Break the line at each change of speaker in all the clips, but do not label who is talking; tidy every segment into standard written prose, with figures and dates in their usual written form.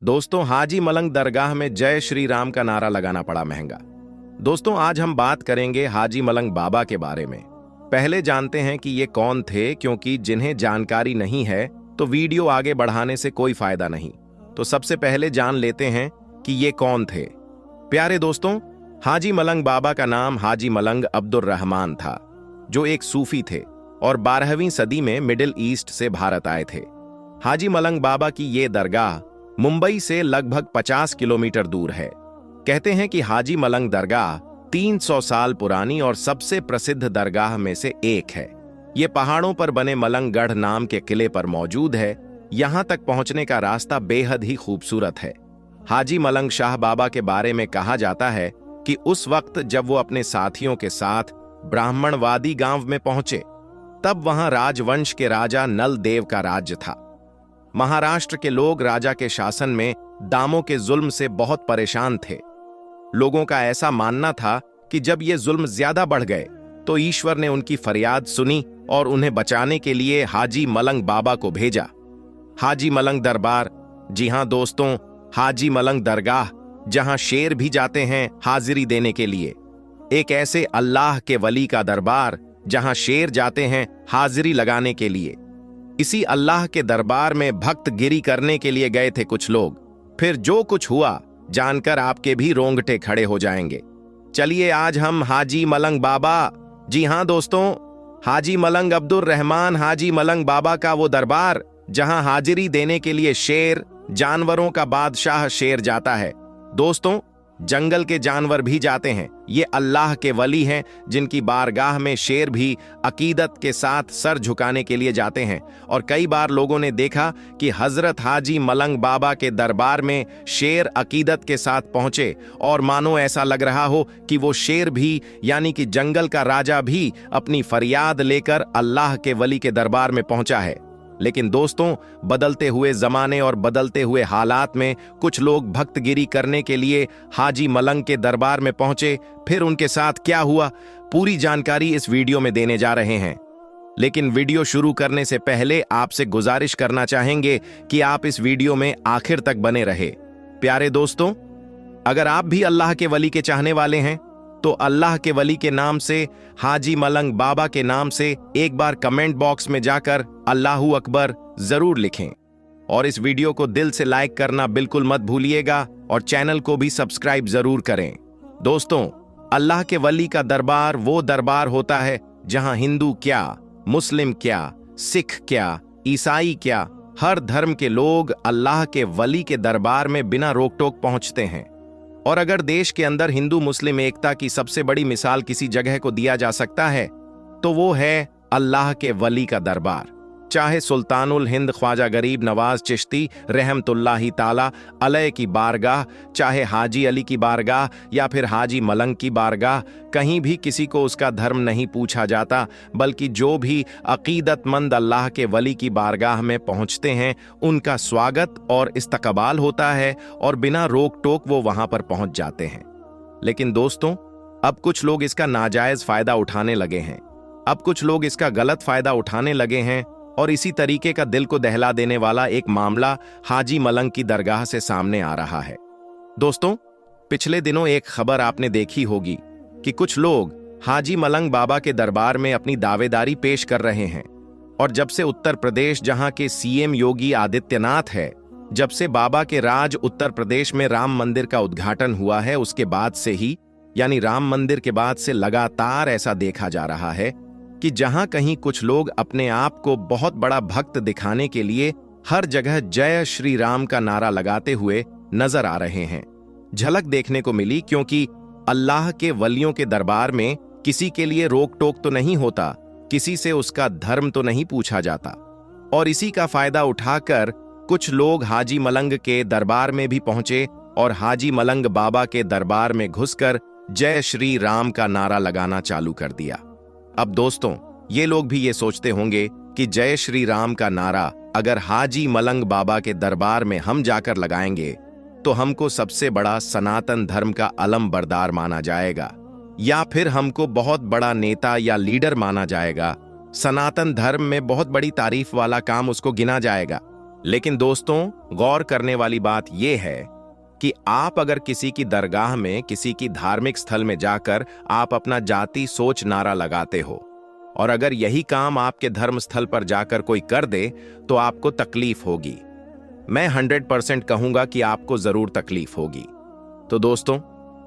दोस्तों, हाजी मलंग दरगाह में जय श्री राम का नारा लगाना पड़ा महंगा। दोस्तों, आज हम बात करेंगे हाजी मलंग बाबा के बारे में। पहले जानते हैं कि ये कौन थे, क्योंकि जिन्हें जानकारी नहीं है तो वीडियो आगे बढ़ाने से कोई फायदा नहीं। तो सबसे पहले जान लेते हैं कि ये कौन थे। प्यारे दोस्तों, हाजी मलंग बाबा का नाम हाजी मलंग अब्दुर रहमान था, जो एक सूफी थे और 12वीं सदी में मिडिल ईस्ट से भारत आए थे। हाजी मलंग बाबा की ये दरगाह मुंबई से लगभग 50 किलोमीटर दूर है। कहते हैं कि हाजी मलंग दरगाह 300 साल पुरानी और सबसे प्रसिद्ध दरगाह में से एक है। ये पहाड़ों पर बने मलंगगढ़ नाम के किले पर मौजूद है। यहां तक पहुंचने का रास्ता बेहद ही खूबसूरत है। हाजी मलंग शाह बाबा के बारे में कहा जाता है कि उस वक्त जब वो अपने साथियों के साथ ब्राह्मणवादी गांव में पहुंचे, तब वहां राजवंश के राजा नल देव का राज्य था। महाराष्ट्र के लोग राजा के शासन में दामों के जुल्म से बहुत परेशान थे। लोगों का ऐसा मानना था कि जब ये जुल्म ज्यादा बढ़ गए तो ईश्वर ने उनकी फरियाद सुनी और उन्हें बचाने के लिए हाजी मलंग बाबा को भेजा। हाजी मलंग दरबार, जी हां दोस्तों, हाजी मलंग दरगाह, जहां शेर भी जाते हैं हाजिरी देने के लिए। एक ऐसे अल्लाह के वली का दरबार जहां शेर जाते हैं हाजिरी लगाने के लिए। इसी अल्लाह के दरबार में भक्त गिरी करने के लिए गए थे कुछ लोग। फिर जो कुछ हुआ जानकर आपके भी रोंगटे खड़े हो जाएंगे। चलिए आज हम हाजी मलंग बाबा, जी हां दोस्तों, हाजी मलंग अब्दुर रहमान हाजी मलंग बाबा का वो दरबार जहां हाजिरी देने के लिए शेर, जानवरों का बादशाह शेर जाता है। दोस्तों, जंगल के जानवर भी जाते हैं। ये अल्लाह के वली हैं जिनकी बारगाह में शेर भी अकीदत के साथ सर झुकाने के लिए जाते हैं। और कई बार लोगों ने देखा कि हजरत हाजी मलंग बाबा के दरबार में शेर अकीदत के साथ पहुंचे और मानो ऐसा लग रहा हो कि वो शेर भी, यानी कि जंगल का राजा भी, अपनी फरियाद लेकर अल्लाह के वली के दरबार में पहुंचा है। लेकिन दोस्तों, बदलते हुए जमाने और बदलते हुए हालात में कुछ लोग भक्तगिरी करने के लिए हाजी मलंग के दरबार में पहुंचे। फिर उनके साथ क्या हुआ, पूरी जानकारी इस वीडियो में देने जा रहे हैं। लेकिन वीडियो शुरू करने से पहले आपसे गुजारिश करना चाहेंगे कि आप इस वीडियो में आखिर तक बने रहे। प्यारे दोस्तों, अगर आप भी अल्लाह के वली के चाहने वाले हैं तो अल्लाह के वली के नाम से, हाजी मलंग बाबा के नाम से एक बार कमेंट बॉक्स में जाकर अल्लाहू अकबर जरूर लिखें। और इस वीडियो को दिल से लाइक करना बिल्कुल मत भूलिएगा और चैनल को भी सब्सक्राइब जरूर करें। दोस्तों, अल्लाह के वली का दरबार वो दरबार होता है जहां हिंदू क्या, मुस्लिम क्या, सिख क्या, ईसाई क्या, हर धर्म के लोग अल्लाह के वली के दरबार में बिना रोक टोक पहुंचते हैं। और अगर देश के अंदर हिंदू मुस्लिम एकता की सबसे बड़ी मिसाल किसी जगह को दिया जा सकता है तो वो है अल्लाह के वली का दरबार। चाहे सुल्तानुल हिंद ख्वाजा गरीब नवाज चिश्ती रहमतुल्लाही ताला अलैह की बारगाह, चाहे हाजी अली की बारगाह या फिर हाजी मलंग की बारगाह, कहीं भी किसी को उसका धर्म नहीं पूछा जाता, बल्कि जो भी अकीदतमंद अल्लाह के वली की बारगाह में पहुंचते हैं उनका स्वागत और इस्तकबाल होता है और बिना रोक टोक वो वहां पर पहुंच जाते हैं। लेकिन दोस्तों, अब कुछ लोग इसका नाजायज फायदा उठाने लगे हैं। अब कुछ लोग इसका गलत फायदा उठाने लगे हैं और इसी तरीके का दिल को दहला देने वाला एक मामला हाजी मलंग की दरगाह से सामने आ रहा है। दोस्तों, पिछले दिनों एक खबर आपने देखी होगी कि कुछ लोग हाजी मलंग बाबा के दरबार में अपनी दावेदारी पेश कर रहे हैं। और जब से उत्तर प्रदेश, जहां के सीएम योगी आदित्यनाथ है, जब से बाबा के राज उत्तर प्रदेश में राम मंदिर का उद्घाटन हुआ है, उसके बाद से ही, यानी राम मंदिर के बाद से लगातार ऐसा देखा जा रहा है कि जहां कहीं कुछ लोग अपने आप को बहुत बड़ा भक्त दिखाने के लिए हर जगह जय श्री राम का नारा लगाते हुए नजर आ रहे हैं। झलक देखने को मिली, क्योंकि अल्लाह के वलियों के दरबार में किसी के लिए रोक टोक तो नहीं होता, किसी से उसका धर्म तो नहीं पूछा जाता। और इसी का फायदा उठाकर कुछ लोग हाजी मलंग के दरबार में भी पहुंचे और हाजी मलंग बाबा के दरबार में घुसकर जय श्री राम का नारा लगाना चालू कर दिया। अब दोस्तों, ये लोग भी ये सोचते होंगे कि जय श्री राम का नारा अगर हाजी मलंग बाबा के दरबार में हम जाकर लगाएंगे तो हमको सबसे बड़ा सनातन धर्म का अलम बरदार माना जाएगा, या फिर हमको बहुत बड़ा नेता या लीडर माना जाएगा। सनातन धर्म में बहुत बड़ी तारीफ वाला काम उसको गिना जाएगा। लेकिन दोस्तों, गौर करने वाली बात यह है कि आप अगर किसी की दरगाह में, किसी की धार्मिक स्थल में जाकर आप अपना जाति सोच नारा लगाते हो, और अगर यही काम आपके धर्म स्थल पर जाकर कोई कर दे तो आपको तकलीफ होगी। मैं 100% कहूंगा कि आपको जरूर तकलीफ होगी। तो दोस्तों,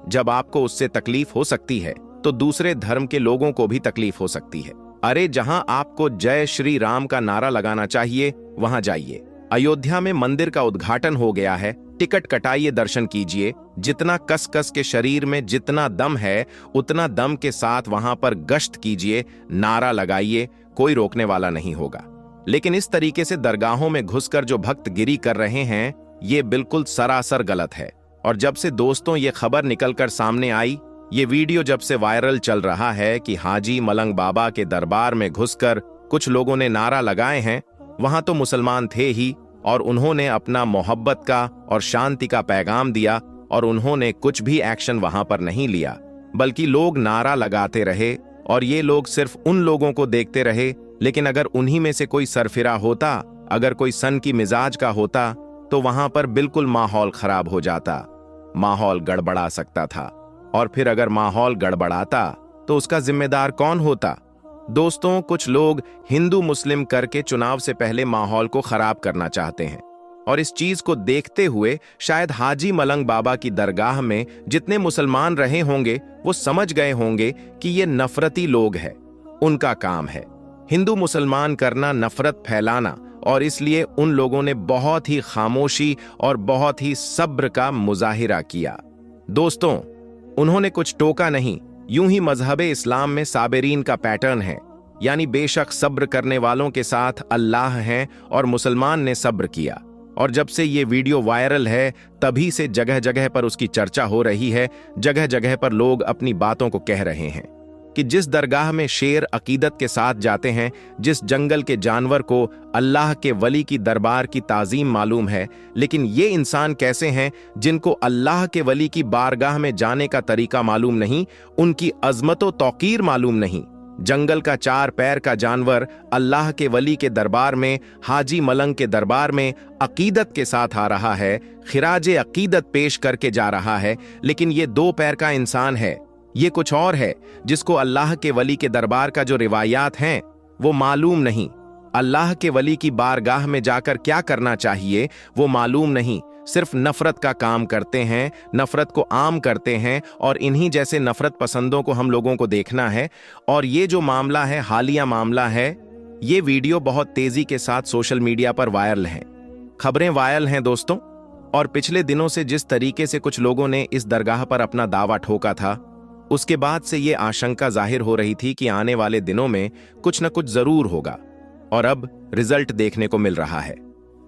जब आपको उससे तकलीफ हो सकती है तो दूसरे धर्म के लोगों को भी तकलीफ हो सकती है। अरे, जहां आपको जय श्री राम का नारा लगाना चाहिए वहां जाइए। अयोध्या में मंदिर का उद्घाटन हो गया है, टिकट कटाइए, दर्शन कीजिए। जितना कस कस के शरीर में जितना दम है उतना दम के साथ वहां पर गश्त कीजिए, नारा लगाइए, कोई रोकने वाला नहीं होगा। लेकिन इस तरीके से दरगाहों में घुसकर जो भक्त गिरी कर रहे हैं, ये बिल्कुल सरासर गलत है। और जब से दोस्तों ये खबर निकलकर सामने आई, ये वीडियो जब से वायरल चल रहा है कि हाजी मलंग बाबा के दरबार में घुसकर कुछ लोगों ने नारा लगाए हैं, वहां तो मुसलमान थे ही, और उन्होंने अपना मोहब्बत का और शांति का पैगाम दिया, और उन्होंने कुछ भी एक्शन वहां पर नहीं लिया, बल्कि लोग नारा लगाते रहे। और ये लोग सिर्फ उन लोगों को देखते रहे। लेकिन अगर उन्हीं में से कोई सरफिरा होता, अगर कोई सन की मिजाज का होता, तो वहां पर बिल्कुल माहौल खराब हो जाता, माहौल गड़बड़ा सकता था। और फिर अगर माहौल गड़बड़ाता तो उसका जिम्मेदार कौन होता? दोस्तों, कुछ लोग हिंदू मुस्लिम करके चुनाव से पहले माहौल को खराब करना चाहते हैं, और इस चीज को देखते हुए शायद हाजी मलंग बाबा की दरगाह में जितने मुसलमान रहे होंगे वो समझ गए होंगे कि ये नफरती लोग हैं, उनका काम है हिंदू मुसलमान करना, नफरत फैलाना। और इसलिए उन लोगों ने बहुत ही खामोशी और बहुत ही सब्र का मुजाहिरा किया। दोस्तों, उन्होंने कुछ टोका नहीं, यूं ही मजहबे इस्लाम में साबिरीन का पैटर्न है, यानी बेशक सब्र करने वालों के साथ अल्लाह हैं, और मुसलमान ने सब्र किया। और जब से ये वीडियो वायरल है तभी से जगह जगह पर उसकी चर्चा हो रही है, जगह जगह पर लोग अपनी बातों को कह रहे हैं कि जिस दरगाह में शेर अकीदत के साथ जाते हैं, जिस जंगल के जानवर को अल्लाह के वली की दरबार की ताजीम मालूम है, लेकिन ये इंसान कैसे हैं जिनको अल्लाह के वली की बारगाह में जाने का तरीका मालूम नहीं, उनकी अजमतो तौकीर मालूम नहीं। जंगल का 4 पैर का जानवर अल्लाह के वली के दरबार में, हाजी मलंग के दरबार में अकीदत के साथ आ रहा है, खिराजे अकीदत पेश करके जा रहा है, लेकिन ये 2 पैर का इंसान है, ये कुछ और है, जिसको अल्लाह के वली के दरबार का जो रिवायात हैं वो मालूम नहीं। अल्लाह के वली की बारगाह में जाकर क्या करना चाहिए वो मालूम नहीं, सिर्फ नफरत का काम करते हैं, नफरत को आम करते हैं, और इन्हीं जैसे नफरत पसंदों को हम लोगों को देखना है। और ये जो मामला है, हालिया मामला है, ये वीडियो बहुत तेजी के साथ सोशल मीडिया पर वायरल है, खबरें वायरल हैं दोस्तों। और पिछले दिनों से जिस तरीके से कुछ लोगों ने इस दरगाह पर अपना दावा ठोका था, उसके बाद से ये आशंका जाहिर हो रही थी कि आने वाले दिनों में कुछ न कुछ जरूर होगा, और अब रिजल्ट देखने को मिल रहा है।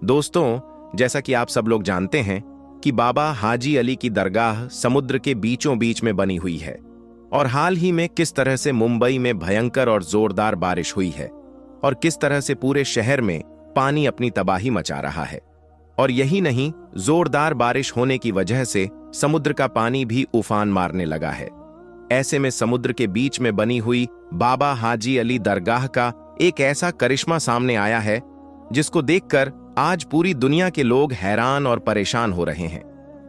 दोस्तों, जैसा कि आप सब लोग जानते हैं कि बाबा हाजी अली की दरगाह समुद्र के बीचों बीच में बनी हुई है, और हाल ही में किस तरह से मुंबई में भयंकर और जोरदार बारिश हुई है, और किस तरह से पूरे शहर में पानी अपनी तबाही मचा रहा है। और यही नहीं, जोरदार बारिश होने की वजह से समुद्र का पानी भी उफान मारने लगा है। ऐसे में समुद्र के बीच में बनी हुई बाबा हाजी अली दरगाह का एक ऐसा करिश्मा सामने आया है जिसको देखकर आज पूरी दुनिया के लोग हैरान और परेशान हो रहे हैं।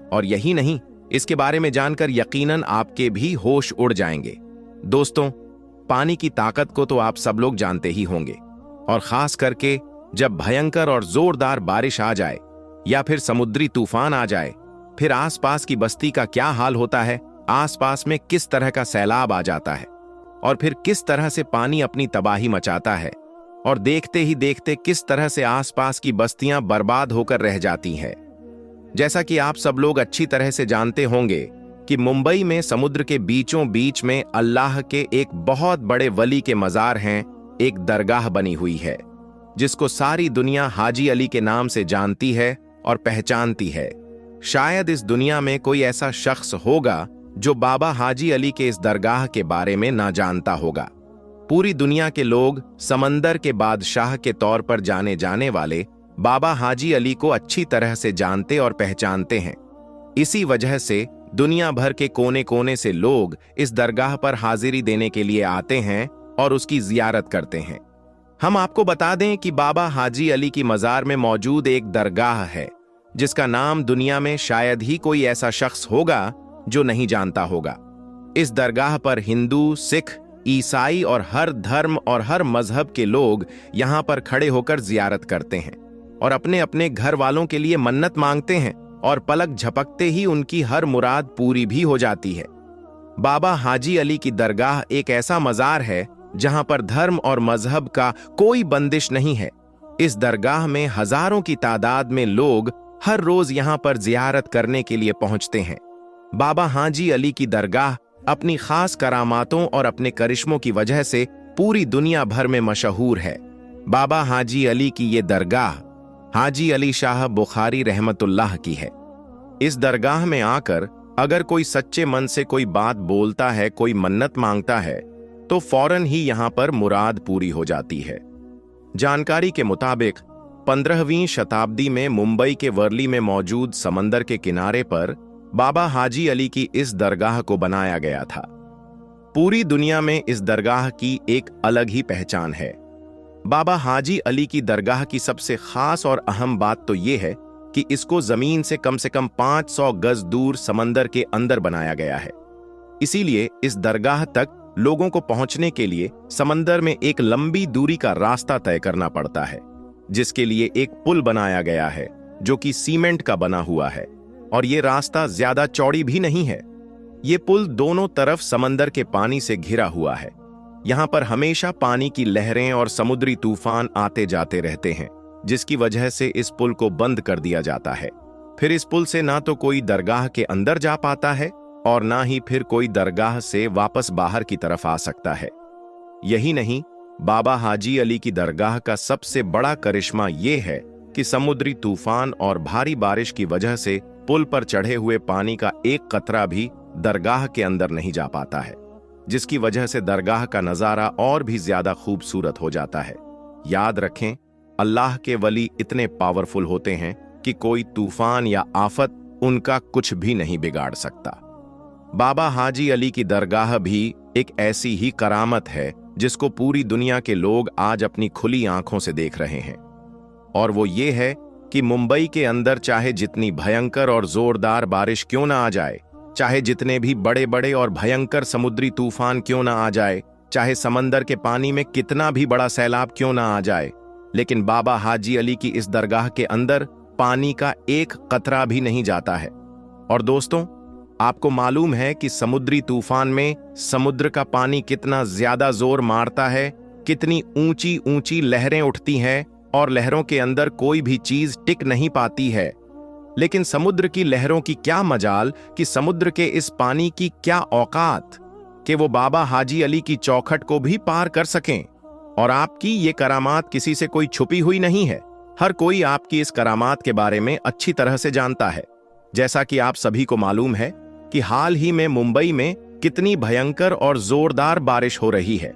और यही नहीं, इसके बारे में जानकर यकीनन आपके भी होश उड़ जाएंगे। दोस्तों, पानी की ताकत को तो आप सब लोग जानते ही होंगे, और खास करके जब भयंकर और जोरदार बारिश आ जाए या फिर समुद्री तूफान आ जाए, फिर आसपास की बस्ती का क्या हाल होता है, आसपास में किस तरह का सैलाब आ जाता है, और फिर किस तरह से पानी अपनी तबाही मचाता है, और देखते ही देखते किस तरह से आसपास की बस्तियां बर्बाद होकर रह जाती हैं। जैसा कि आप सब लोग अच्छी तरह से जानते होंगे कि मुंबई में समुद्र के बीचों बीच में अल्लाह के एक बहुत बड़े वली के मजार हैं, एक दरगाह बनी हुई है जिसको सारी दुनिया हाजी अली के नाम से जानती है और पहचानती है। शायद इस दुनिया में कोई ऐसा शख्स होगा जो बाबा हाजी अली के इस दरगाह के बारे में ना जानता होगा। पूरी दुनिया के लोग समंदर के बादशाह के तौर पर जाने जाने वाले बाबा हाजी अली को अच्छी तरह से जानते और पहचानते हैं। इसी वजह से दुनिया भर के कोने कोने से लोग इस दरगाह पर हाजिरी देने के लिए आते हैं और उसकी जियारत करते हैं। हम आपको बता दें कि बाबा हाजी अली की मज़ार में मौजूद एक दरगाह है जिसका नाम दुनिया में शायद ही कोई ऐसा शख्स होगा जो नहीं जानता होगा। इस दरगाह पर हिंदू, सिख, ईसाई और हर धर्म और हर मजहब के लोग यहां पर खड़े होकर जियारत करते हैं और अपने अपने घर वालों के लिए मन्नत मांगते हैं और पलक झपकते ही उनकी हर मुराद पूरी भी हो जाती है। बाबा हाजी अली की दरगाह एक ऐसा मज़ार है जहां पर धर्म और मजहब का कोई बंदिश नहीं है। इस दरगाह में हजारों की तादाद में लोग हर रोज यहां पर जियारत करने के लिए पहुंचते हैं। बाबा हाजी अली की दरगाह अपनी खास करामातों और अपने करिश्मों की वजह से पूरी दुनिया भर में मशहूर है। बाबा हाजी अली की ये दरगाह हाजी अली शाह बुखारी रहमतुल्लाह की है। इस दरगाह में आकर अगर कोई सच्चे मन से कोई बात बोलता है, कोई मन्नत मांगता है, तो फौरन ही यहां पर मुराद पूरी हो जाती है। जानकारी के मुताबिक 15वीं शताब्दी में मुंबई के वर्ली में मौजूद समंदर के किनारे पर बाबा हाजी अली की इस दरगाह को बनाया गया था। पूरी दुनिया में इस दरगाह की एक अलग ही पहचान है। बाबा हाजी अली की दरगाह की सबसे खास और अहम बात तो यह है कि इसको जमीन से कम 500 गज दूर समंदर के अंदर बनाया गया है। इसीलिए इस दरगाह तक लोगों को पहुंचने के लिए समंदर में एक लंबी दूरी का रास्ता तय करना पड़ता है, जिसके लिए एक पुल बनाया गया है जो कि सीमेंट का बना हुआ है और ये रास्ता ज्यादा चौड़ी भी नहीं है। ये पुल दोनों तरफ समंदर के पानी से घिरा हुआ है। यहाँ पर हमेशा पानी की लहरें और समुद्री तूफान आते जाते रहते हैं, जिसकी वजह से इस पुल को बंद कर दिया जाता है। फिर इस पुल से ना तो कोई दरगाह के अंदर जा पाता है और ना ही फिर कोई दरगाह से वापस बाहर की तरफ आ सकता है। यही नहीं, बाबा हाजी अली की दरगाह का सबसे बड़ा करिश्मा यह है कि समुद्री तूफान और भारी बारिश की वजह से पुल पर चढ़े हुए पानी का एक कतरा भी दरगाह के अंदर नहीं जा पाता है, जिसकी वजह से दरगाह का नजारा और भी ज्यादा खूबसूरत हो जाता है। याद रखें, अल्लाह के वली इतने पावरफुल होते हैं कि कोई तूफान या आफत उनका कुछ भी नहीं बिगाड़ सकता। बाबा हाजी अली की दरगाह भी एक ऐसी ही करामत है जिसको पूरी दुनिया के लोग आज अपनी खुली आंखों से देख रहे हैं, और वो ये है कि मुंबई के अंदर चाहे जितनी भयंकर और जोरदार बारिश क्यों ना आ जाए, चाहे जितने भी बड़े बड़े और भयंकर समुद्री तूफान क्यों ना आ जाए, चाहे समंदर के पानी में कितना भी बड़ा सैलाब क्यों ना आ जाए, लेकिन बाबा हाजी अली की इस दरगाह के अंदर पानी का एक कतरा भी नहीं जाता है। और दोस्तों, आपको मालूम है कि समुद्री तूफान में समुद्र का पानी कितना ज्यादा जोर मारता है, कितनी ऊंची ऊंची लहरें उठती हैं और लहरों के अंदर कोई भी चीज टिक नहीं पाती है। लेकिन समुद्र की लहरों की क्या मजाल कि समुद्र के इस पानी की क्या औकात कि वो बाबा हाजी अली की चौखट को भी पार कर सकें। और आपकी ये करामात किसी से कोई छुपी हुई नहीं है। हर कोई आपकी इस करामात के बारे में अच्छी तरह से जानता है। जैसा कि आप सभी को मालूम है कि हाल ही में मुंबई में कितनी भयंकर और जोरदार बारिश हो रही है,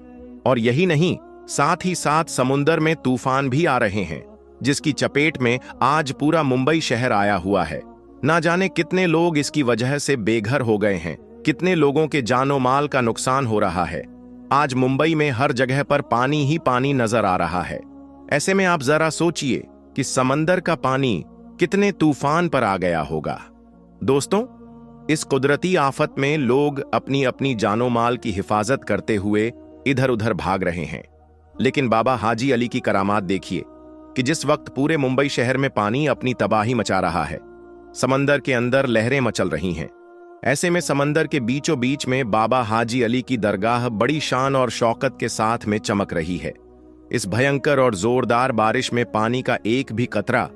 और यही नहीं, साथ ही साथ समुद्र में तूफान भी आ रहे हैं, जिसकी चपेट में आज पूरा मुंबई शहर आया हुआ है। ना जाने कितने लोग इसकी वजह से बेघर हो गए हैं, कितने लोगों के जानो माल का नुकसान हो रहा है। आज मुंबई में हर जगह पर पानी ही पानी नजर आ रहा है। ऐसे में आप जरा सोचिए कि समंदर का पानी कितने तूफान पर आ गया होगा। दोस्तों, इस कुदरती आफत में लोग अपनी अपनी जानो माल की हिफाजत करते हुए इधर उधर भाग रहे हैं, लेकिन बाबा हाजी अली की करामात देखिए कि जिस वक्त पूरे मुंबई शहर में पानी अपनी तबाही मचा रहा है, समंदर के अंदर लहरें मचल रही हैं। ऐसे में समंदर के बीचों बीच में बाबा हाजी अली की दरगाह बड़ी शान और शौकत के साथ में चमक रही है। इस भयंकर और जोरदार बारिश में पानी का एक भी कतरा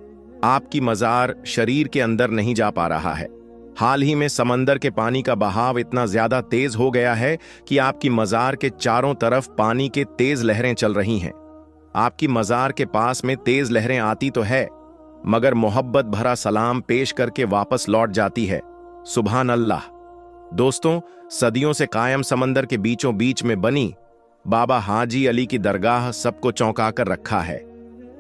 आपकी मजार शरीर के अंदर नहीं जा पा रहा है। हाल ही में समंदर के पानी का बहाव इतना ज्यादा तेज हो गया है कि आपकी मजार के चारों तरफ पानी के तेज लहरें चल रही हैं। आपकी मजार के पास में तेज लहरें आती तो है, मगर मोहब्बत भरा सलाम पेश करके वापस लौट जाती है। सुभान अल्लाह। दोस्तों, सदियों से कायम समंदर के बीचों बीच में बनी बाबा हाजी अली की दरगाह सबको चौंका कर रखा है।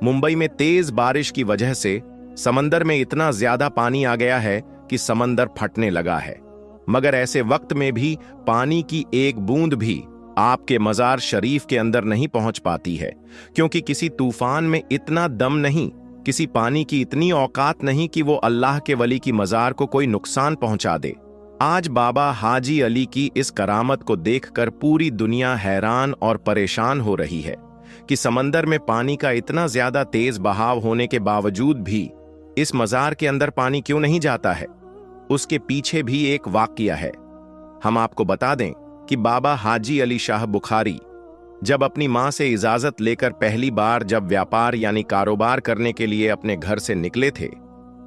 मुंबई में तेज बारिश की वजह से समंदर में इतना ज्यादा पानी आ गया है कि समंदर फटने लगा है, मगर ऐसे वक्त में भी पानी की एक बूंद भी आपके मज़ार शरीफ के अंदर नहीं पहुंच पाती है, क्योंकि किसी तूफान में इतना दम नहीं, किसी पानी की इतनी औकात नहीं कि वो अल्लाह के वली की मज़ार को कोई नुकसान पहुंचा दे। आज बाबा हाजी अली की इस करामत को देखकर पूरी दुनिया हैरान और परेशान हो रही है कि समंदर में पानी का इतना ज्यादा तेज बहाव होने के बावजूद भी इस मज़ार के अंदर पानी क्यों नहीं जाता है। उसके पीछे भी एक वाकया है। हम आपको बता दें कि बाबा हाजी अली शाह बुखारी जब अपनी मां से इजाजत लेकर पहली बार जब व्यापार यानी कारोबार करने के लिए अपने घर से निकले थे,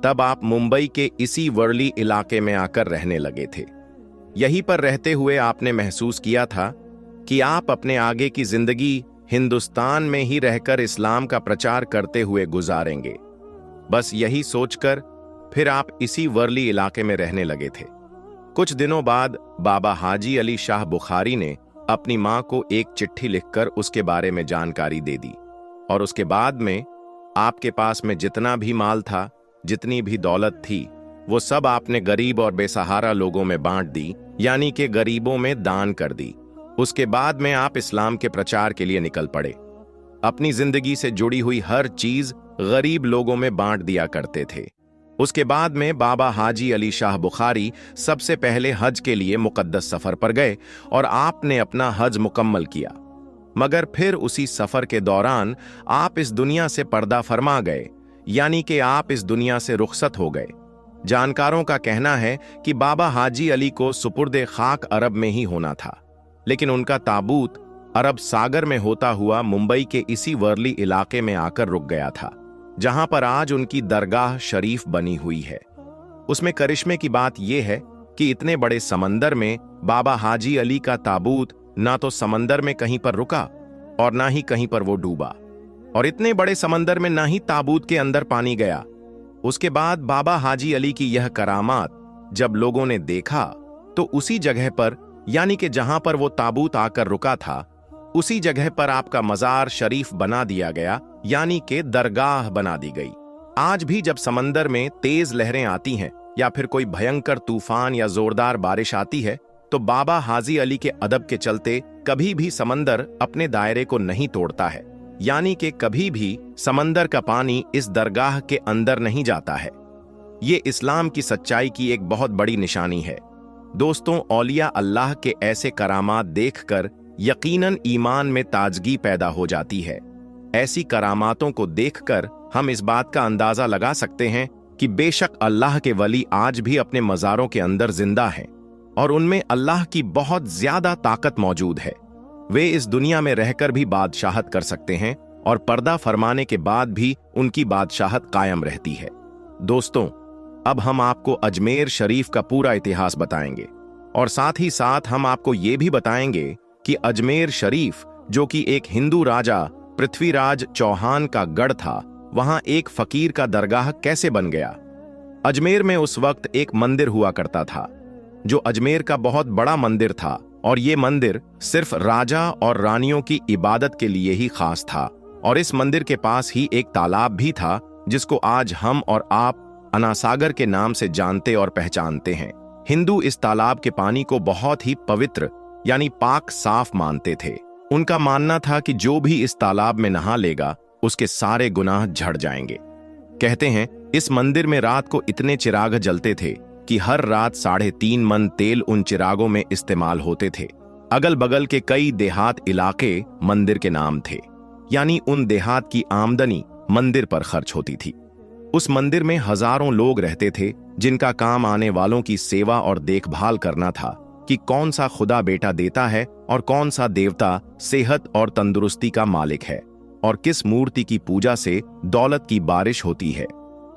तब आप मुंबई के इसी वर्ली इलाके में आकर रहने लगे थे। यहीं पर रहते हुए आपने महसूस किया था कि आप अपने आगे की जिंदगी हिंदुस्तान में ही रहकर इस्लाम का प्रचार करते हुए गुजारेंगे। बस यही सोचकर फिर आप इसी वर्ली इलाके में रहने लगे थे। कुछ दिनों बाद बाबा हाजी अली शाह बुखारी ने अपनी मां को एक चिट्ठी लिखकर उसके बारे में जानकारी दे दी, और उसके बाद में आपके पास में जितना भी माल था, जितनी भी दौलत थी, वो सब आपने गरीब और बेसहारा लोगों में बांट दी, यानी कि गरीबों में दान कर दी। उसके बाद में आप इस्लाम के प्रचार के लिए निकल पड़े। अपनी जिंदगी से जुड़ी हुई हर चीज गरीब लोगों में बांट दिया करते थे। उसके बाद में बाबा हाजी अली शाह बुखारी सबसे पहले हज के लिए मुकद्दस सफर पर गए और आपने अपना हज मुकम्मल किया। मगर फिर उसी सफर के दौरान आप इस दुनिया से पर्दा फरमा गए, यानी कि आप इस दुनिया से रुखसत हो गए। जानकारों का कहना है कि बाबा हाजी अली को सुपुर्दे खाक अरब में ही होना था, लेकिन उनका ताबूत अरब सागर में होता हुआ मुंबई के इसी वर्ली इलाके में आकर रुक गया था, जहां पर आज उनकी दरगाह शरीफ बनी हुई है। उसमें करिश्मे की बात यह है कि इतने बड़े समंदर में बाबा हाजी अली का ताबूत ना तो समंदर में कहीं पर रुका और ना ही कहीं पर वो डूबा, और इतने बड़े समंदर में ना ही ताबूत के अंदर पानी गया। उसके बाद बाबा हाजी अली की यह करामात जब लोगों ने देखा, तो उसी जगह पर, यानी कि जहां पर वो ताबूत आकर रुका था, उसी जगह पर आपका मज़ार शरीफ बना दिया गया, यानी कि दरगाह बना दी गई। आज भी जब समंदर में तेज लहरें आती हैं या फिर कोई भयंकर तूफान या जोरदार बारिश आती है, तो बाबा हाजी अली के अदब के चलते कभी भी समंदर अपने दायरे को नहीं तोड़ता है, यानी कि कभी भी समंदर का पानी इस दरगाह के अंदर नहीं जाता है। ये इस्लाम की सच्चाई की एक बहुत बड़ी निशानी है। दोस्तों, औलिया अल्लाह के ऐसे करामात देखकर यकीनन ईमान में ताजगी पैदा हो जाती है। ऐसी करामातों को देखकर हम इस बात का अंदाजा लगा सकते हैं कि बेशक अल्लाह के वली आज भी अपने मज़ारों के अंदर जिंदा हैं और उनमें अल्लाह की बहुत ज्यादा ताकत मौजूद है। वे इस दुनिया में रहकर भी बादशाहत कर सकते हैं और पर्दा फरमाने के बाद भी उनकी बादशाहत कायम रहती है। दोस्तों, अब हम आपको अजमेर शरीफ का पूरा इतिहास बताएंगे और साथ ही साथ हम आपको ये भी बताएंगे कि अजमेर शरीफ, जो कि एक हिंदू राजा पृथ्वीराज चौहान का गढ़ था, वहां एक फकीर का दरगाह कैसे बन गया। अजमेर में उस वक्त एक मंदिर हुआ करता था, जो अजमेर का बहुत बड़ा मंदिर था, और ये मंदिर सिर्फ राजा और रानियों की इबादत के लिए ही खास था। और इस मंदिर के पास ही एक तालाब भी था, जिसको आज हम और आप अनासागर के नाम से जानते और पहचानते हैं। हिंदू इस तालाब के पानी को बहुत ही पवित्र यानी पाक साफ मानते थे। उनका मानना था कि जो भी इस तालाब में नहा लेगा, उसके सारे गुनाह झड़ जाएंगे। कहते हैं इस मंदिर में रात को इतने चिराग जलते थे कि हर रात 3.5 मन तेल उन चिरागों में इस्तेमाल होते थे। अगल बगल के कई देहात इलाके मंदिर के नाम थे, यानी उन देहात की आमदनी मंदिर पर खर्च होती थी। उस मंदिर में हजारों लोग रहते थे, जिनका काम आने वालों की सेवा और देखभाल करना था कि कौन सा खुदा बेटा देता है और कौन सा देवता सेहत और तंदुरुस्ती का मालिक है, और किस मूर्ति की पूजा से दौलत की बारिश होती है।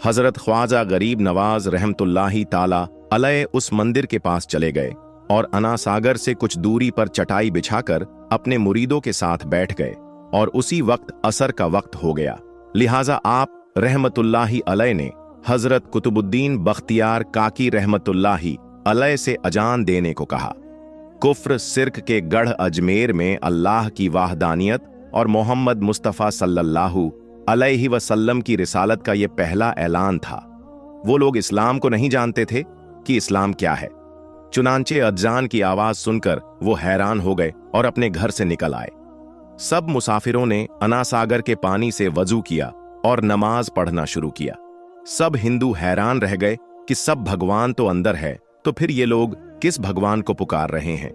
हजरत ख्वाजा गरीब नवाज रहमतुल्लाही ताला अलैह उस मंदिर के पास चले गए और अनासागर से कुछ दूरी पर चटाई बिछाकर अपने मुरीदों के साथ बैठ गए, और उसी वक्त असर का वक्त हो गया। लिहाजा आप रहमतुल्लाही अलैह ने हजरत कुतुबुद्दीन बख्तियार काकी रहमतुल्लाही अलैह से अजान देने को कहा। कुफ्र सिर्क के गढ़ अजमेर में अल्लाह की वाहदानियत और मोहम्मद मुस्तफ़ा सल्लल्लाहु अलैहि वसल्लम की रिसालत का यह पहला ऐलान था। वो लोग इस्लाम को नहीं जानते थे कि इस्लाम क्या है। चुनांचे अजान की आवाज सुनकर वो हैरान हो गए और अपने घर से निकल आए। सब मुसाफिरों ने अनासागर के पानी से वजू किया और नमाज पढ़ना शुरू किया। सब हिंदू हैरान रह गए कि सब भगवान तो अंदर है, तो फिर ये लोग किस भगवान को पुकार रहे हैं।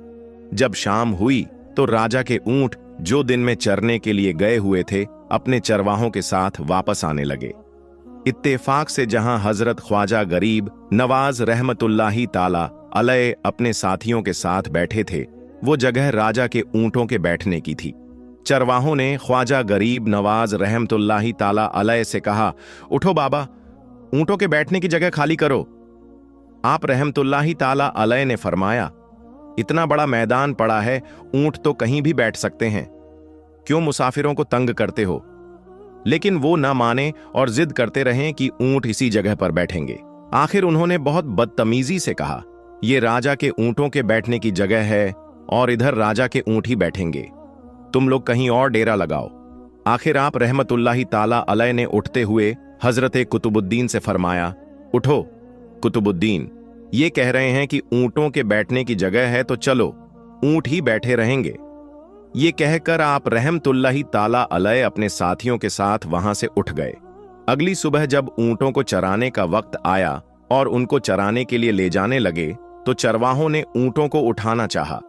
जब शाम हुई तो राजा के ऊंट जो दिन में चरने के लिए गए हुए थे, अपने चरवाहों के साथ वापस आने लगे। इत्तेफाक से जहां हजरत ख्वाजा गरीब नवाज रहमतुल्लाही ताला अलैह अपने साथियों के साथ बैठे थे, वो जगह राजा के ऊंटों के बैठने की थी। चरवाहों ने ख्वाजा गरीब नवाज रहमतुल्लाही ताला अलैह से कहा, उठो बाबा, ऊंटों के बैठने की जगह खाली करो। आप रहमतुल्लाही ताला अलैह ने फरमाया, इतना बड़ा मैदान पड़ा है, ऊंट तो कहीं भी बैठ सकते हैं, क्यों मुसाफिरों को तंग करते हो। लेकिन वो ना माने और जिद करते रहे कि ऊंट इसी जगह पर बैठेंगे। आखिर उन्होंने बहुत बदतमीजी से कहा, ये राजा के ऊंटों के बैठने की जगह है और इधर राजा के ऊंट ही बैठेंगे, तुम लोग कहीं और डेरा लगाओ। आखिर आप रहमतुल्लाही ताला अलैह ने उठते हुए हजरत कुतुबुद्दीन से फरमाया, उठो कुतुबुद्दीन, ये कह रहे हैं कि ऊंटों के बैठने की जगह है तो चलो ऊंट ही बैठे रहेंगे। ये कहकर आप रहमतुल्लाही ताला अलैह अपने साथियों के साथ वहां से उठ गए। अगली सुबह जब ऊंटों को चराने का वक्त आया और उनको चराने के लिए ले जाने लगे तो चरवाहों ने ऊंटों को उठाना चाहा,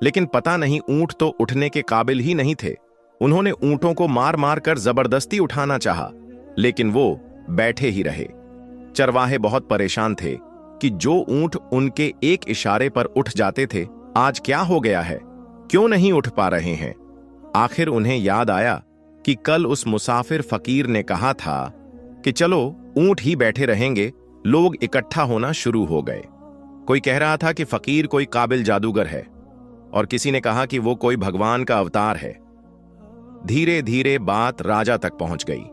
लेकिन पता नहीं ऊंट तो उठने के काबिल ही नहीं थे। उन्होंने ऊंटों को मार मार कर जबरदस्ती उठाना चाहा, लेकिन वो बैठे ही रहे। चरवाहे बहुत परेशान थे कि जो ऊंट उनके एक इशारे पर उठ जाते थे, आज क्या हो गया है, क्यों नहीं उठ पा रहे हैं। आखिर उन्हें याद आया कि कल उस मुसाफिर फकीर ने कहा था कि चलो ऊंट ही बैठे रहेंगे। लोग इकट्ठा होना शुरू हो गए। कोई कह रहा था कि फकीर कोई काबिल जादूगर है और किसी ने कहा कि वो कोई भगवान का अवतार है। धीरे धीरे बात राजा तक पहुंच गई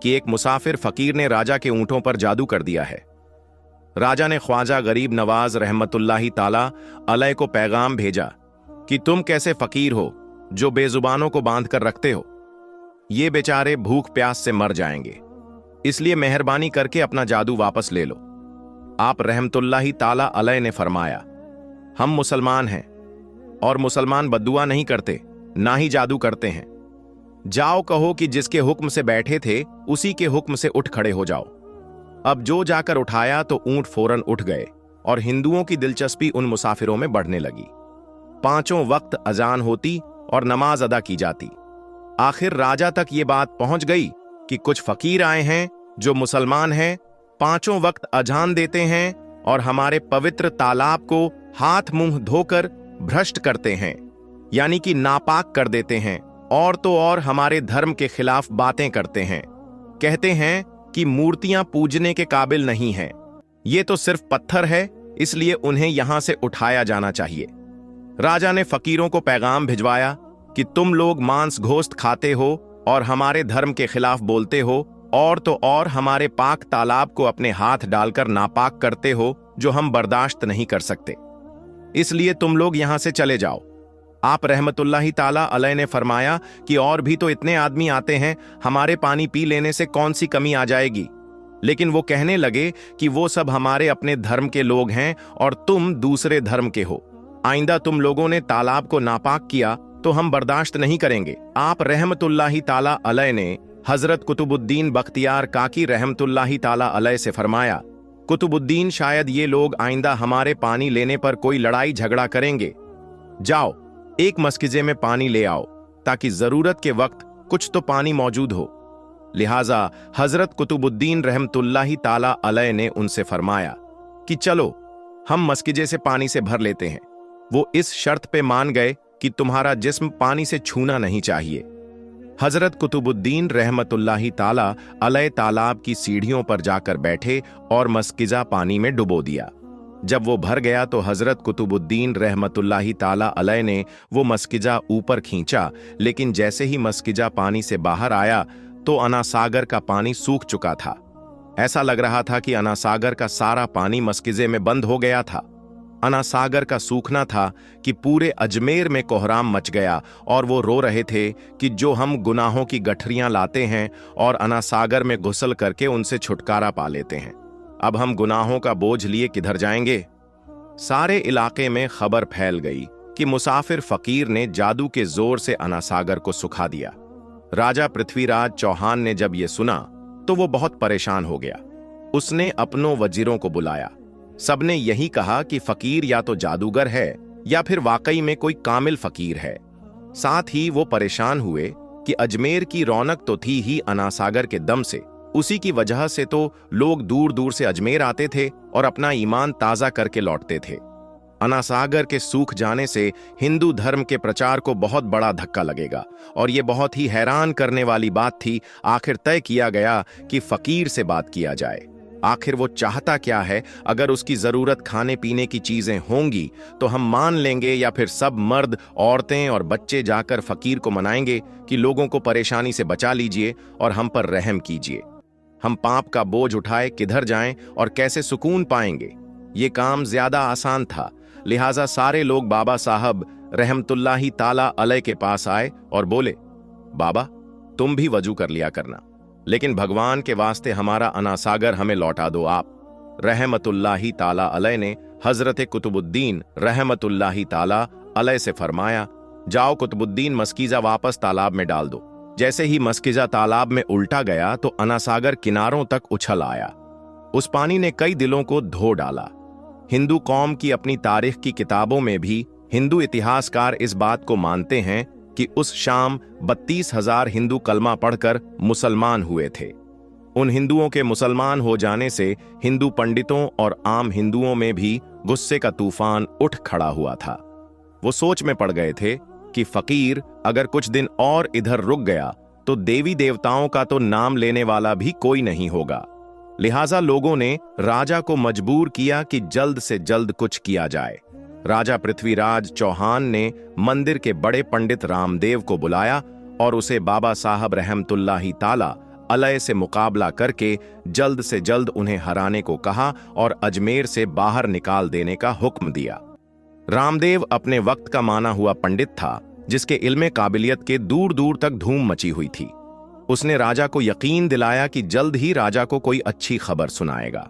कि एक मुसाफिर फकीर ने राजा के ऊंटों पर जादू कर दिया है। राजा ने ख्वाजा गरीब नवाज रहमतुल्लाही ताला अलैह को पैगाम भेजा कि तुम कैसे फकीर हो जो बेजुबानों को बांध कर रखते हो, ये बेचारे भूख प्यास से मर जाएंगे, इसलिए मेहरबानी करके अपना जादू वापस ले लो। आप रहमतुल्लाही ताला अलैह ने फरमाया, हम मुसलमान हैं और मुसलमान बद्दुआ नहीं करते, ना ही जादू करते हैं। जाओ कहो कि जिसके हुक्म से बैठे थे उसी के हुक्म से उठ खड़े हो जाओ। अब जो जाकर उठाया तो ऊंट फौरन उठ गए और हिंदुओं की दिलचस्पी उन मुसाफिरों में बढ़ने लगी। पांचों वक्त अजान होती और नमाज अदा की जाती। आखिर राजा तक ये बात पहुंच गई कि कुछ फकीर आए हैं जो मुसलमान हैं, पांचों वक्त अजान देते हैं और हमारे पवित्र तालाब को हाथ मुंह धोकर भ्रष्ट करते हैं, यानी कि नापाक कर देते हैं, और तो और हमारे धर्म के खिलाफ बातें करते हैं। कहते हैं कि मूर्तियां पूजने के काबिल नहीं हैं, ये तो सिर्फ पत्थर है, इसलिए उन्हें यहां से उठाया जाना चाहिए। राजा ने फकीरों को पैगाम भिजवाया कि तुम लोग मांस घोस्ट खाते हो और हमारे धर्म के खिलाफ बोलते हो, और तो और हमारे पाक तालाब को अपने हाथ डालकर नापाक करते हो, जो हम बर्दाश्त नहीं कर सकते, इसलिए तुम लोग यहां से चले जाओ। आप रहमतुल्लाही ताला अलैह ने फरमाया कि और भी तो इतने आदमी आते हैं, हमारे पानी पी लेने से कौन सी कमी आ जाएगी। लेकिन वो कहने लगे कि वो सब हमारे अपने धर्म के लोग हैं और तुम दूसरे धर्म के हो। आइंदा तुम लोगों ने तालाब को नापाक किया तो हम बर्दाश्त नहीं करेंगे। आप रहमतुल्लाही ताला अलैह ने हजरत कुतुबुद्दीन बख्तियार काकी रहमतुल्लाही ताला अलैह से फरमाया, कुतुबुद्दीन, शायद ये लोग आइंदा हमारे पानी लेने पर कोई लड़ाई झगड़ा करेंगे। जाओ एक मस्किजे में पानी ले आओ ताकि जरूरत के वक्त कुछ तो पानी मौजूद हो। लिहाजा हजरत कुतुबुद्दीन रहमतुल्लाही ताला अलैह ने उनसे फरमाया कि चलो हम मस्किजे से पानी से भर लेते हैं। वो इस शर्त पे मान गए कि तुम्हारा जिस्म पानी से छूना नहीं चाहिए। हजरत कुतुबुद्दीन रहमतुल्लाही ताला अलैह तालाब की सीढ़ियों पर जाकर बैठे और मस्किजा पानी में डुबो दिया। जब वो भर गया तो हजरत कुतुबुद्दीन रहमतुल्लाही ताला अलैह ने वो मस्किजा ऊपर खींचा, लेकिन जैसे ही मस्किजा पानी से बाहर आया तो अनासागर का पानी सूख चुका था। ऐसा लग रहा था कि अनासागर का सारा पानी मस्किजे में बंद हो गया था। अनासागर का सूखना था कि पूरे अजमेर में कोहराम मच गया और वो रो रहे थे कि जो हम गुनाहों की गठरियां लाते हैं और अनासागर में गुसल करके उनसे छुटकारा पा लेते हैं, अब हम गुनाहों का बोझ लिए किधर जाएंगे। सारे इलाके में खबर फैल गई कि मुसाफिर फकीर ने जादू के जोर से अनासागर को सुखा दिया। राजा पृथ्वीराज चौहान ने जब ये सुना तो वो बहुत परेशान हो गया। उसने अपनों वजीरों को बुलाया। सबने यही कहा कि फकीर या तो जादूगर है या फिर वाकई में कोई कामिल फकीर है। साथ ही वो परेशान हुए कि अजमेर की रौनक तो थी ही अनासागर के दम से, उसी की वजह से तो लोग दूर दूर से अजमेर आते थे और अपना ईमान ताजा करके लौटते थे। अनासागर के सूख जाने से हिंदू धर्म के प्रचार को बहुत बड़ा धक्का लगेगा और ये बहुत ही हैरान करने वाली बात थी। आखिर तय किया गया कि फकीर से बात किया जाए। आखिर वो चाहता क्या है? अगर उसकी जरूरत खाने पीने की चीजें होंगी तो हम मान लेंगे, या फिर सब मर्द, औरतें और बच्चे जाकर फकीर को मनाएंगे कि लोगों को परेशानी से बचा लीजिए और हम पर रहम कीजिए। हम पाप का बोझ उठाए किधर जाएं और कैसे सुकून पाएंगे? ये काम ज्यादा आसान था। लिहाजा सारे लोग बाबा साहब रहमतुल्लाही ताला अलैह के पास आए और बोले, बाबा तुम भी वजू कर लिया करना, लेकिन भगवान के वास्ते हमारा अनासागर हमें लौटा दो आप। रहमतुल्लाही ताला अलैह ने हजरत कुतुबुद्दीन रहमतुल्लाही ताला अलैह से फरमाया, जाओ कुतुबुद्दीन मस्कीजा वापस तालाब में डाल दो। जैसे ही मस्कीजा तालाब में उल्टा गया तो अनासागर किनारों तक उछल आया। उस पानी ने कई दिलों को धो डाला। हिंदू कौम की अपनी तारीख की किताबों में भी हिंदू इतिहासकार इस बात को मानते हैं कि उस शाम 32,000 हिंदू कलमा पढ़कर मुसलमान हुए थे। उन हिंदुओं के मुसलमान हो जाने से हिंदू पंडितों और आम हिंदुओं में भी गुस्से का तूफान उठ खड़ा हुआ था। वो सोच में पड़ गए थे कि फकीर अगर कुछ दिन और इधर रुक गया तो देवी देवताओं का तो नाम लेने वाला भी कोई नहीं होगा। लिहाजा लोगों ने राजा को मजबूर किया कि जल्द से जल्द कुछ किया जाए। राजा पृथ्वीराज चौहान ने मंदिर के बड़े पंडित रामदेव को बुलाया और उसे बाबा साहब रहमतुल्लाही ताला अलैह से मुकाबला करके जल्द से जल्द उन्हें हराने को कहा और अजमेर से बाहर निकाल देने का हुक्म दिया। रामदेव अपने वक्त का माना हुआ पंडित था, जिसके इल्मे काबिलियत के दूर दूर तक धूम मची हुई थी। उसने राजा को यकीन दिलाया कि जल्द ही राजा को कोई अच्छी खबर सुनाएगा।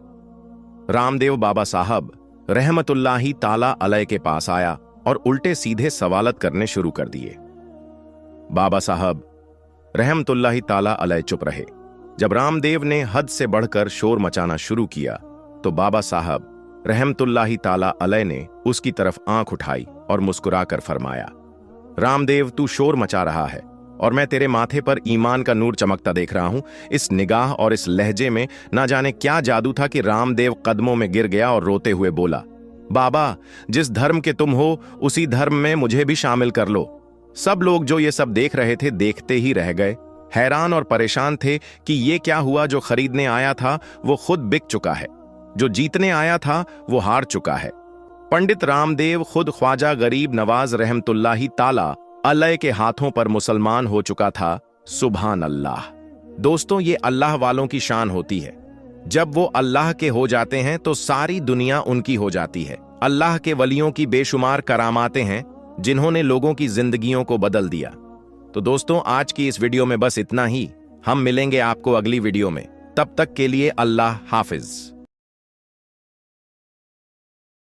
रामदेव बाबा साहब रहमतुल्लाही ताला अलैह के पास आया और उल्टे सीधे सवालत करने शुरू कर दिए। बाबा साहब रहमतुल्लाही ताला अलैह चुप रहे। जब रामदेव ने हद से बढ़कर शोर मचाना शुरू किया तो बाबा साहब रहमतुल्लाही ताला अलैह ने उसकी तरफ आंख उठाई और मुस्कुराकर फरमाया, रामदेव तू शोर मचा रहा है और मैं तेरे माथे पर ईमान का नूर चमकता देख रहा हूं। इस निगाह और इस लहजे में ना जाने क्या जादू था कि रामदेव कदमों में गिर गया और रोते हुए बोला, बाबा जिस धर्म के तुम हो उसी धर्म में मुझे भी शामिल कर लो। सब लोग जो ये सब देख रहे थे देखते ही रह गए, हैरान और परेशान थे कि ये क्या हुआ। जो खरीदने आया था वो खुद बिक चुका है, जो जीतने आया था वो हार चुका है। पंडित रामदेव खुद ख्वाजा गरीब नवाज रहमतुल्लाही ताला अलैह के हाथों पर मुसलमान हो चुका था। सुभान अल्लाह। दोस्तों, ये अल्लाह वालों की शान होती है। जब वो अल्लाह के हो जाते हैं तो सारी दुनिया उनकी हो जाती है। अल्लाह के वलियों की बेशुमार करामातें हैं जिन्होंने लोगों की जिंदगियों को बदल दिया। तो दोस्तों, आज की इस वीडियो में बस इतना ही। हम मिलेंगे आपको अगली वीडियो में। तब तक के लिए अल्लाह हाफिज।